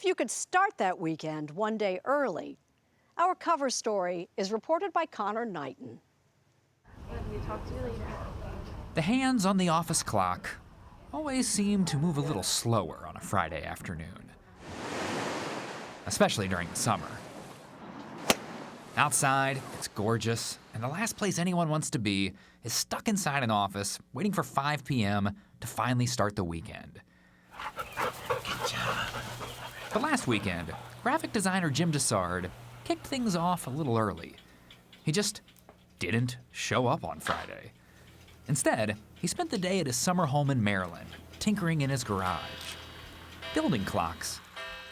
if you could start that weekend one day early? Our cover story is reported by Conor Knighton. Talk to you later. The hands on the office clock always seem to move a little slower on a Friday afternoon, especially during the summer. Outside, it's gorgeous, and the last place anyone wants to be is stuck inside an office waiting for 5 p.m. to finally start the weekend. Good job. But last weekend, graphic designer Jim Dessard kicked things off a little early. He just didn't show up on Friday. Instead, he spent the day at his summer home in Maryland, tinkering in his garage, building clocks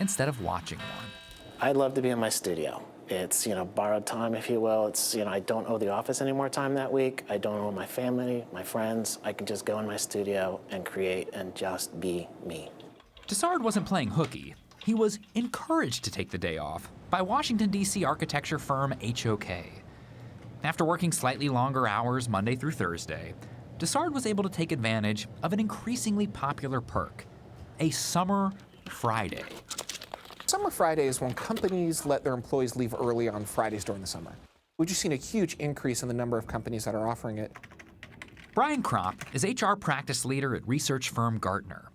instead of watching one. I'd love to be in my studio. It's, borrowed time, if you will. It's, I don't owe the office any more time that week. I don't owe my family, my friends. I can just go in my studio and create and just be me. Dessard wasn't playing hooky. He was encouraged to take the day off by Washington, D.C. architecture firm HOK. After working slightly longer hours Monday through Thursday, Dessard was able to take advantage of an increasingly popular perk, a Summer Friday. Summer Friday is when companies let their employees leave early on Fridays during the summer. We've just seen a huge increase in the number of companies that are offering it. Brian Kropp is HR practice leader at research firm Gartner.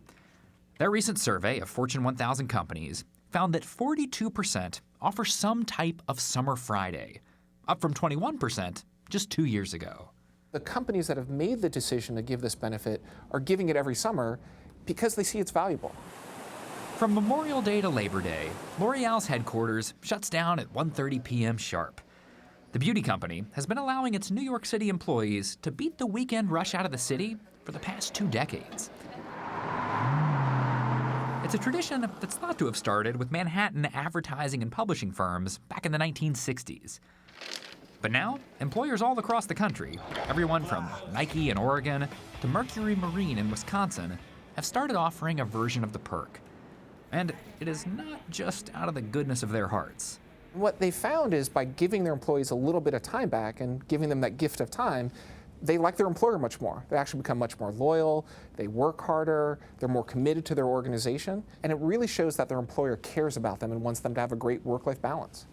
Their recent survey of Fortune 1000 companies found that 42% offer some type of Summer Friday, up from 21% just 2 years ago. The companies that have made the decision to give this benefit are giving it every summer because they see it's valuable. From Memorial Day to Labor Day, L'Oreal's headquarters shuts down at 1:30 p.m. sharp. The beauty company has been allowing its New York City employees to beat the weekend rush out of the city for the past 2 decades. It's a tradition that's thought to have started with Manhattan advertising and publishing firms back in the 1960s. But now, employers all across the country, everyone from Nike in Oregon to Mercury Marine in Wisconsin, have started offering a version of the perk. And it is not just out of the goodness of their hearts. What they found is by giving their employees a little bit of time back and giving them that gift of time, they like their employer much more. They actually become much more loyal, they work harder, they're more committed to their organization, and it really shows that their employer cares about them and wants them to have a great work-life balance.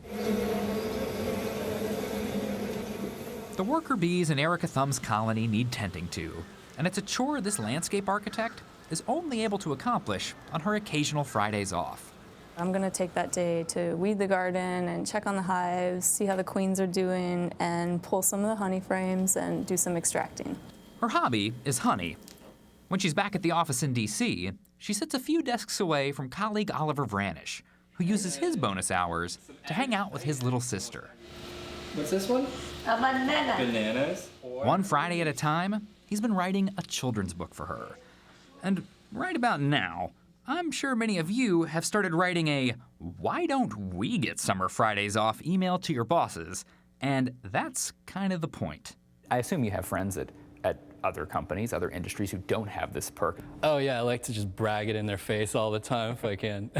The worker bees in Erica Thumb's colony need tending to, and it's a chore this landscape architect is only able to accomplish on her occasional Fridays off. I'm going to take that day to weed the garden and check on the hives, see how the queens are doing, and pull some of the honey frames and do some extracting. Her hobby is honey. When she's back at the office in D.C., she sits a few desks away from colleague Oliver Vranish, who uses his bonus hours to hang out with his little sister. What's this one? A banana. Bananas. One Friday at a time, he's been writing a children's book for her. And right about now, I'm sure many of you have started writing a "Why don't we get Summer Fridays off" email to your bosses, and that's kind of the point. I assume you have friends at other companies, other industries who don't have this perk. Oh yeah, I like to just brag it in their face all the time if I can.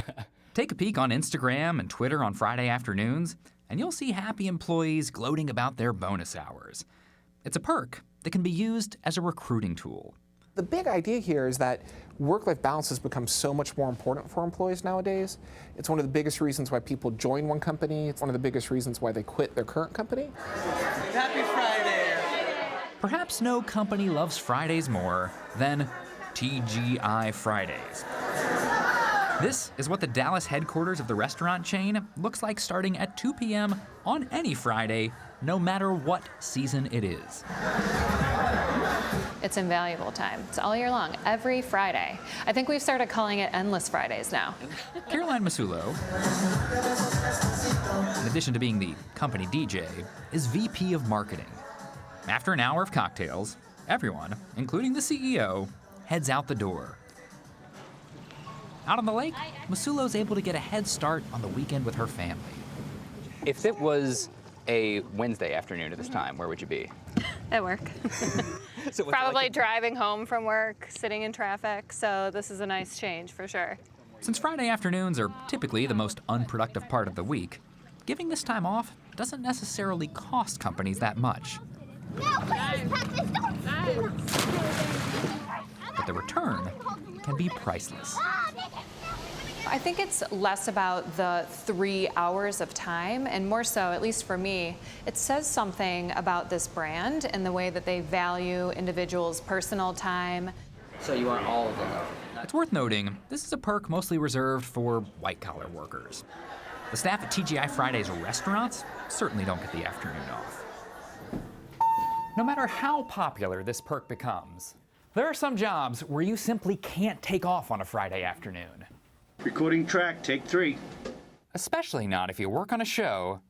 Take a peek on Instagram and Twitter on Friday afternoons, and you'll see happy employees gloating about their bonus hours. It's a perk that can be used as a recruiting tool. The big idea here is that work-life balance has become so much more important for employees nowadays. It's one of the biggest reasons why people join one company. It's one of the biggest reasons why they quit their current company. Happy Friday! Perhaps no company loves Fridays more than TGI Fridays. This is what the Dallas headquarters of the restaurant chain looks like starting at 2 p.m. on any Friday, no matter what season it is. It's invaluable time. It's all year long, every Friday. I think we've started calling it Endless Fridays now. Caroline Masulo, in addition to being the company DJ, is VP of Marketing. After an hour of cocktails, everyone, including the CEO, heads out the door. Out on the lake, Masulo's able to get a head start on the weekend with her family. If it was a Wednesday afternoon at this time, where would you be? At work. So Probably driving home from work, sitting in traffic, so this is a nice change for sure. Since Friday afternoons are typically the most unproductive part of the week, giving this time off doesn't necessarily cost companies that much. But the return can be priceless. I think it's less about the 3 hours of time and more so, at least for me, it says something about this brand and the way that they value individuals' personal time. So you want all of them? It's worth noting, this is a perk mostly reserved for white-collar workers. The staff at TGI Fridays restaurants certainly don't get the afternoon off. No matter how popular this perk becomes, there are some jobs where you simply can't take off on a Friday afternoon. Recording track, take 3. Especially not if you work on a show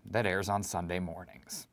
that airs on Sunday mornings.